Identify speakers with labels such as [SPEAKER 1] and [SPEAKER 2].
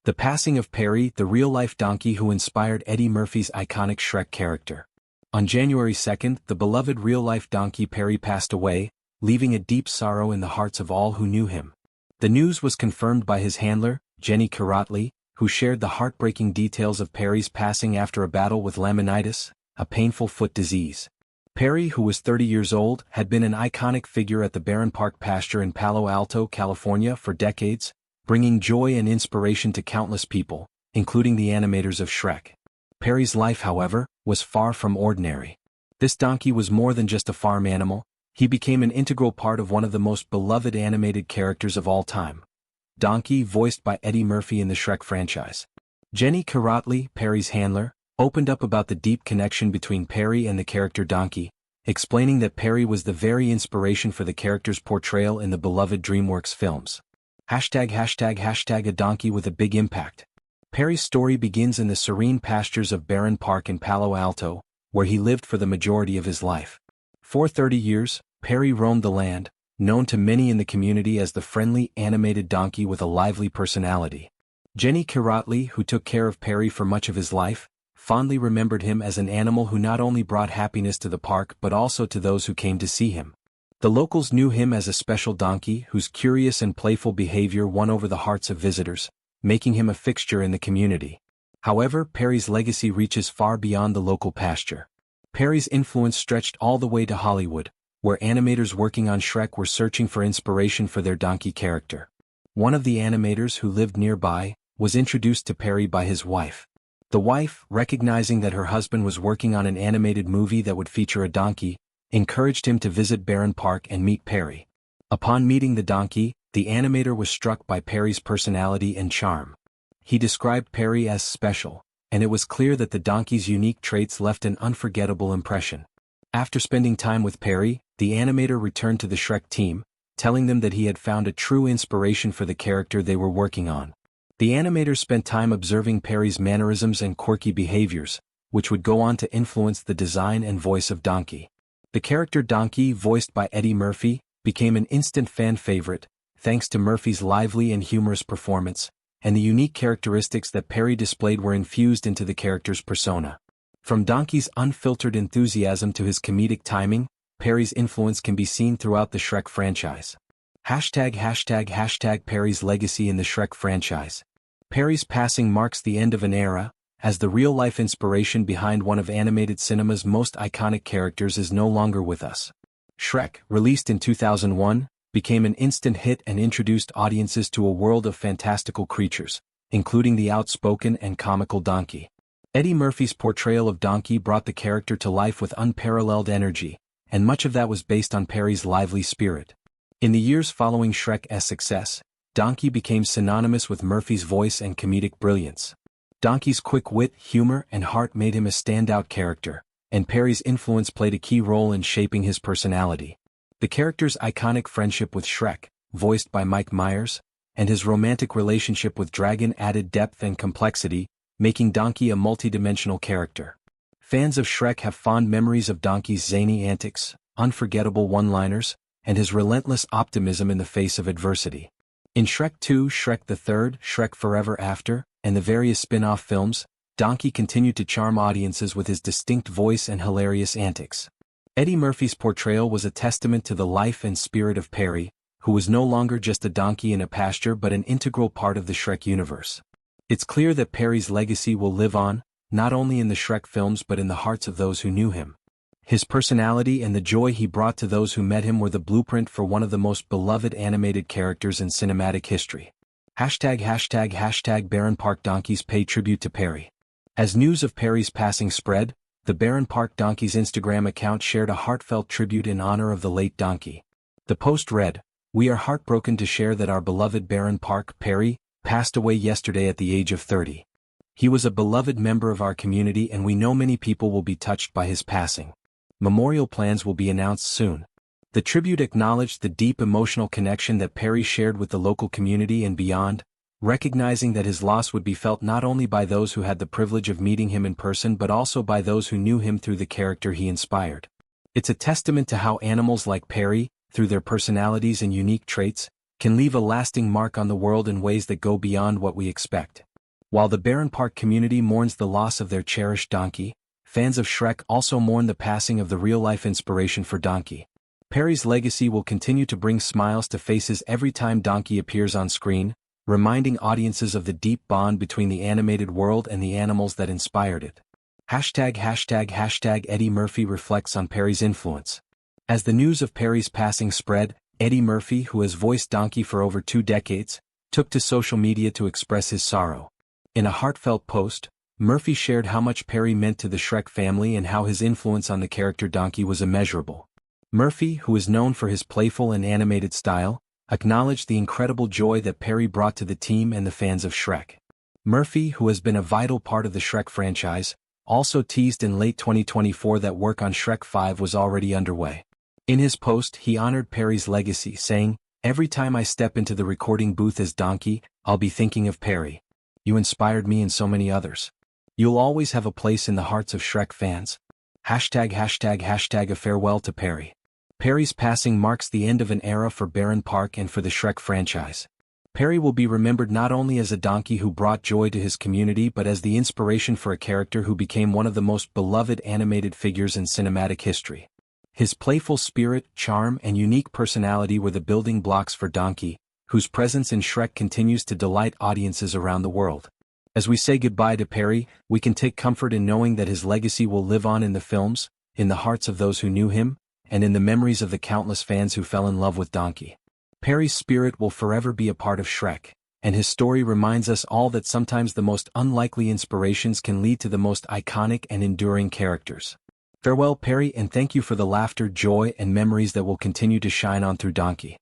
[SPEAKER 1] The passing of Perry, the real-life donkey who inspired Eddie Murphy's iconic Shrek character. On January 2nd, the beloved real-life donkey Perry passed away, leaving a deep sorrow in the hearts of all who knew him. The news was confirmed by his handler, Jenny Carotley, who shared the heartbreaking details of Perry's passing after a battle with laminitis, a painful foot disease. Perry, who was 30 years old, had been an iconic figure at the Barron Park pasture in Palo Alto, California for decades, bringing joy and inspiration to countless people, including the animators of Shrek. Perry's life, however, was far from ordinary. This donkey was more than just a farm animal. He became an integral part of one of the most beloved animated characters of all time. Donkey, voiced by Eddie Murphy in the Shrek franchise. Jenny Carotley, Perry's handler, opened up about the deep connection between Perry and the character Donkey, explaining that Perry was the very inspiration for the character's portrayal in the beloved DreamWorks films. ###A donkey with a big impact. Perry's story begins in the serene pastures of Barron Park in Palo Alto, where he lived for the majority of his life. For 30 years, Perry roamed the land, known to many in the community as the friendly, animated donkey with a lively personality. Jenny Carotley, who took care of Perry for much of his life, fondly remembered him as an animal who not only brought happiness to the park but also to those who came to see him. The locals knew him as a special donkey whose curious and playful behavior won over the hearts of visitors, making him a fixture in the community. However, Perry's legacy reaches far beyond the local pasture. Perry's influence stretched all the way to Hollywood, where animators working on Shrek were searching for inspiration for their donkey character. One of the animators who lived nearby was introduced to Perry by his wife. The wife, recognizing that her husband was working on an animated movie that would feature a donkey, encouraged him to visit Barron Park and meet Perry. Upon meeting the donkey, the animator was struck by Perry's personality and charm. He described Perry as special, and it was clear that the donkey's unique traits left an unforgettable impression. After spending time with Perry, the animator returned to the Shrek team, telling them that he had found a true inspiration for the character they were working on. The animator spent time observing Perry's mannerisms and quirky behaviors, which would go on to influence the design and voice of Donkey. The character Donkey, voiced by Eddie Murphy, became an instant fan favorite, thanks to Murphy's lively and humorous performance, and the unique characteristics that Perry displayed were infused into the character's persona. From Donkey's unfiltered enthusiasm to his comedic timing, Perry's influence can be seen throughout the Shrek franchise. ### Perry's legacy in the Shrek franchise. Perry's passing marks the end of an era, as the real-life inspiration behind one of animated cinema's most iconic characters is no longer with us. Shrek, released in 2001, became an instant hit and introduced audiences to a world of fantastical creatures, including the outspoken and comical Donkey. Eddie Murphy's portrayal of Donkey brought the character to life with unparalleled energy, and much of that was based on Perry's lively spirit. In the years following Shrek's success, Donkey became synonymous with Murphy's voice and comedic brilliance. Donkey's quick wit, humor, and heart made him a standout character, and Perry's influence played a key role in shaping his personality. The character's iconic friendship with Shrek, voiced by Mike Myers, and his romantic relationship with Dragon added depth and complexity, making Donkey a multidimensional character. Fans of Shrek have fond memories of Donkey's zany antics, unforgettable one-liners, and his relentless optimism in the face of adversity. In Shrek 2, Shrek the Third, Shrek Forever After, and the various spin-off films, Donkey continued to charm audiences with his distinct voice and hilarious antics. Eddie Murphy's portrayal was a testament to the life and spirit of Perry, who was no longer just a donkey in a pasture but an integral part of the Shrek universe. It's clear that Perry's legacy will live on, not only in the Shrek films but in the hearts of those who knew him. His personality and the joy he brought to those who met him were the blueprint for one of the most beloved animated characters in cinematic history. ### Barron Park Donkeys pay tribute to Perry. As news of Perry's passing spread, the Barron Park Donkeys Instagram account shared a heartfelt tribute in honor of the late Donkey. The post read, "We are heartbroken to share that our beloved Barron Park, Perry, passed away yesterday at the age of 30. He was a beloved member of our community and we know many people will be touched by his passing. Memorial plans will be announced soon." The tribute acknowledged the deep emotional connection that Perry shared with the local community and beyond, recognizing that his loss would be felt not only by those who had the privilege of meeting him in person but also by those who knew him through the character he inspired. It's a testament to how animals like Perry, through their personalities and unique traits, can leave a lasting mark on the world in ways that go beyond what we expect. While the Barren Park community mourns the loss of their cherished donkey, fans of Shrek also mourn the passing of the real-life inspiration for Donkey. Perry's legacy will continue to bring smiles to faces every time Donkey appears on screen, reminding audiences of the deep bond between the animated world and the animals that inspired it. #### Eddie Murphy reflects on Perry's influence. As the news of Perry's passing spread, Eddie Murphy, who has voiced Donkey for over 2 decades, took to social media to express his sorrow. In a heartfelt post, Murphy shared how much Perry meant to the Shrek family and how his influence on the character Donkey was immeasurable. Murphy, who is known for his playful and animated style, acknowledged the incredible joy that Perry brought to the team and the fans of Shrek. Murphy, who has been a vital part of the Shrek franchise, also teased in late 2024 that work on Shrek 5 was already underway. In his post, he honored Perry's legacy, saying, "Every time I step into the recording booth as Donkey, I'll be thinking of Perry. You inspired me and so many others. You'll always have a place in the hearts of Shrek fans." ###A farewell to Perry. Perry's passing marks the end of an era for Barren Park and for the Shrek franchise. Perry will be remembered not only as a donkey who brought joy to his community but as the inspiration for a character who became one of the most beloved animated figures in cinematic history. His playful spirit, charm, and unique personality were the building blocks for Donkey, whose presence in Shrek continues to delight audiences around the world. As we say goodbye to Perry, we can take comfort in knowing that his legacy will live on in the films, in the hearts of those who knew him, and in the memories of the countless fans who fell in love with Donkey. Perry's spirit will forever be a part of Shrek, and his story reminds us all that sometimes the most unlikely inspirations can lead to the most iconic and enduring characters. Farewell, Perry, and thank you for the laughter, joy, and memories that will continue to shine on through Donkey.